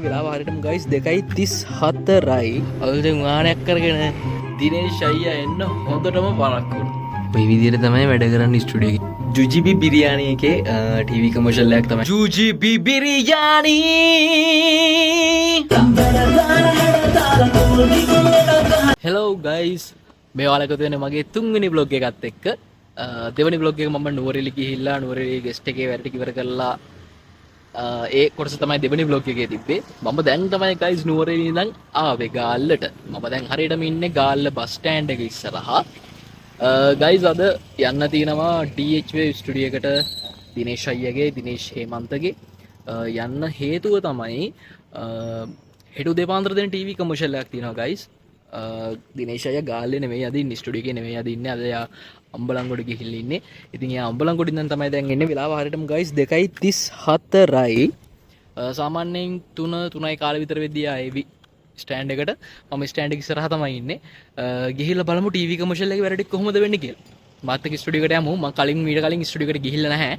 වෙලාව හරියටම ගයිස් 2:34යි. අලුතෙන් වාහනයක් කරගෙන දිනේෂ් අයියා එන්න හොඳටම පරක්කු වුණා. මේ විදිහට තමයි වැඩ කරන්නේ ස්ටුඩියෝ එකේ. ජුජිබි බිරියානි එකේ ටීවී කමර්ෂල් එකක් තමයි. ජුජිබි බිරියානි. Hello guys. මේ ඔයාලා එකතු වෙන්නේ මගේ තුන්වෙනි බ්ලොග් එකත් එක්ක. දෙවෙනි බ්ලොග් එක මම නුවරඑළිය ගිහිල්ලා නුවරඑළිය ගෙස්ට් එකේ වැඩ ටික ඉවර කරලා ඒ කොටස තමයි දෙවෙනි බ්ලොග් එකේ තිබ්බේ. මම දැන් තමයි ගයිස් නුවරඑළිය ඉඳන් ආවේ ගාල්ලට. මම දැන් හරියටම ඉන්නේ ගාල්ල බස් ස්ටෑන්ඩ් එක ඉස්සරහා. ගයිස් අද යන්න තියෙනවා DH Wave ස්ටුඩියෝ එකට දිනේෂ් අයියාගේ දිනේෂ් හේමන්තගේ. යන්න හේතුව තමයි හෙට උදේපාන්දර දෙන ටීවී කමර්ෂල් එකක් තියෙනවා ගයිස්. දිනේෂ් අයියා ගාල්ලේ නෙමෙයි අද ඉන්නේ ස්ටුඩියෝ එකේ නෙමෙයි අද ඉන්නේ. අද යා අම්බලන්ගොඩ ගිහිල්ලා ඉන්නේ. ඉතින් එයා අම්බලන්ගොඩ ඉඳන් තමයි දැන් එන්නේ. වෙලාව හරියටම ගයිස් 2:34යි. සාමාන්‍යයෙන් 3:03යි කාලෙ විතර වෙද්දී ආවි ස්ටෑන්ඩ් එකට. මම ස්ටෑන්ඩ් එක ඉස්සරහා තමයි ඉන්නේ. ගිහිල්ලා බලමු ටීවී කමර්ෂල් එකේ වැඩ ටික කොහොමද වෙන්නේ කියලා. මාත් එක්ක ස්ටුඩියෝ එකට යමු. මම මීට කලින් ස්ටුඩියෝ එකට ගිහිල්ලා නැහැ.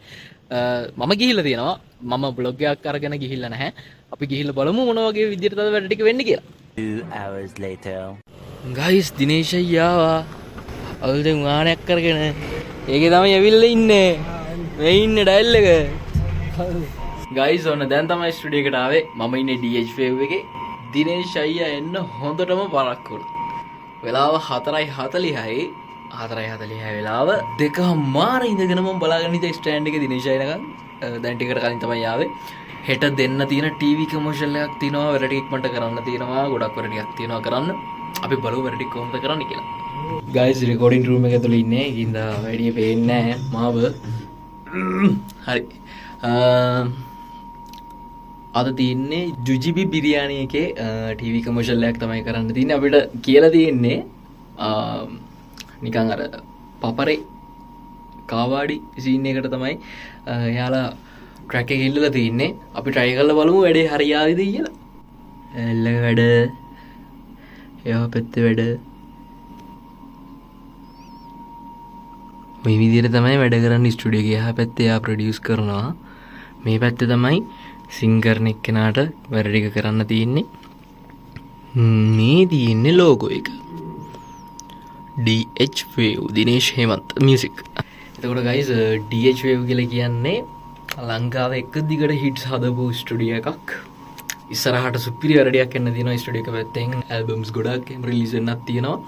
මම ගිහිල්ලා තියෙනවා. මම බ්ලොග් එකක් අරගෙන ගිහිල්ලා නැහැ. අපි ගිහිල්ලා බලමු මොන වගේ විදිහටද වැඩ ටික වෙන්නේ කියලා. 2 hours later. ගයිස් දිනේෂ් අයියා අලුතෙන් වාහනයක් කරගෙන ඒකේ තමයි ඇවිල්ලා ඉන්නේ. මේ ඉන්නේ ඩයල් එක. ගයිස් ඔන්න දැන් තමයි ස්ටුඩියෝ එකට ආවේ. මම ඉන්නේ DH Wave එකේ. දිනේෂ් අයියා එන්න හොඳටම පරක්කු වුණා. වෙලාව 4:40යි. 4:40 වෙලාව 2:00 ඉඳගෙන මම බලාගෙන ඉඳි ස්ටෑන්ඩ් එකේ දිනේෂ් අයියාගෙන්. දැන් ටිකට කලින් තමයි ආවේ. හෙට දෙන්න තියෙන ටීවී කමර්ෂල් එකක් තියෙනවා. වැඩ ටික ඉක්මනට කරන්න තියෙනවා. ගොඩක් වැඩ ටිකක් තියෙනවා කරන්න. අපි බලමු වැඩ ටික කොහොමද කරන්න කියලා. ගයිස් රෙකෝඩින් රූම් එක ඇතුළේ ඉන්නේ. ඒකින්ද වැඩි පේන්නේ නැහැ මාව. හරි. අද තියෙන්නේ ජුජිබි බිරියානි එකේ ටීවී කමර්ෂල් එකක් තමයි කරන්න තියෙන්නේ. අපිට කියලා තියෙන්නේ නිකන් අර පපරේ කාවාඩි සීන් එකට තමයි එයාලා ට්‍රැක් එක ඉල්ලලා තියෙන්නේ. අපි try කරලා බලමු වැඩේ හරියාවිද කියලා. එල්ල වැඩ එයා පැත්තේ වැඩ මේ විදිහට තමයි වැඩ කරන්නේ ස්ටුඩියෝ එකේ. එහා පැත්තේ එයා ප්‍රොඩියුස් කරනවා. මේ පැත්තේ තමයි සිං කරන එක්කෙනාට වැඩ ටික කරන්න තියෙන්නේ. මේ තියෙන්නේ ලෝගෝ එක. DH Wave Dinesh Hemantha music. එතකොට ගයිස් DH Wave කියලා කියන්නේ ලංකාවේ එක දිගට හිට්ස් හදපු ස්ටුඩියෝ එකක්. ඉස්සරහට සුපිරි වැඩක් එන්න තියෙනවා ස්ටුඩියෝ එක පැත්තෙන්. ඇල්බම්ස් ගොඩක් රිලීස් වෙන්නත් තියෙනවා.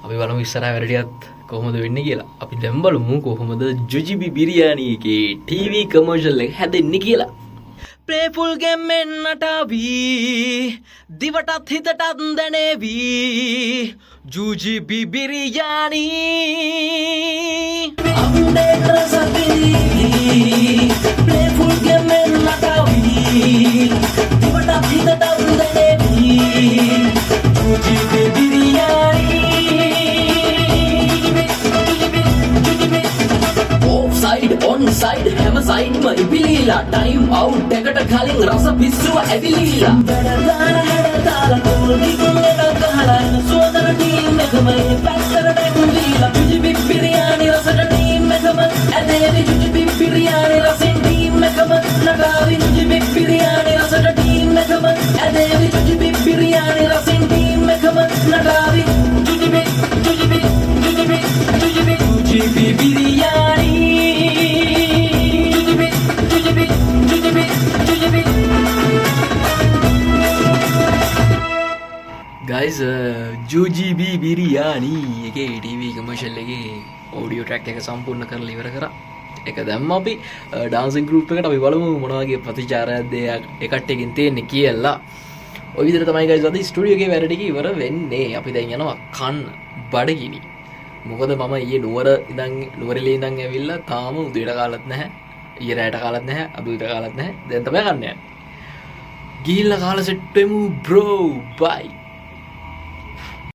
අපි බලමු ඉස්සරහ වැඩ ටිකත් කොහොමද වෙන්නේ කියලා. අපි දැන් බලමු කොහොමද ජුජිබි බිරියානි එකේ ටීවී කමර්ෂල් එක හැදෙන්නේ කියලා. ප්ලේෆුල් ගේම් එන්නට ආවි දිවටත් හිතටත් දැනේවි ජුජිබි බිරියානි අපේ රසපිරි ප්ලේෆුල් ගේම් එන්නට ආවි දිවටත් හිතටත් දැනේවි ජුජිබි බිරියානි side on side හැම side ම ඉපිලීලා time out එකට කලින් රස පිස්සුව ඇවිලීලා දාලා කෝලි කුලට ගහලා සෝදර ටීම් එකම පැත්තකට ඇවිලීලා ජුජිබි බිරියානි රසට ටීම් එකම ඇදේවි ජුජිබි බිරියානි රසෙන් ටීම් එකම නගාවි ජුජිබි බිරියානි රසට ටීම් එකම ඇදේවි ජුජිබි බිරියානි රසෙන් ටීම් එකම නගාවි ජුජිබි ජුජිබි ජුජිබි ජුජිබි ජුජිබි බිරියානි ගයිස් ජුජිබි බිරියානි එකේ ටීවී කමර්ෂල් එකේ ඔඩියෝ ට්‍රැක් එක සම්පූර්ණ කරලා ඉවර කරා. ඒක දැම්ම අපි ඩාන්සින් ගෲප් එකට අපි බලමු මොන වගේ ප්‍රතිචාරයක්ද එකට එකකින් තියෙන්නේ කියලා. ඔය විදිහට තමයි ගයිස් අද ස්ටුඩියෝ එකේ වැඩ ටික ඉවර වෙන්නේ. අපි දැන් යනවා කන්න බඩගිනි. මොකද මම ඊයේ නුවරඑළිය ඉඳන් ඇවිල්ලා තාම උදේට කාලත් නැහැ. ඊයේ රැයට කාලත් නැහැ. අද උදේට කාලත් නැහැ. දැන් තමයි කන්න යන්නේ. ගිහිල්ලා කාලා සෙට් වෙමු බ්‍රෝ. බයි.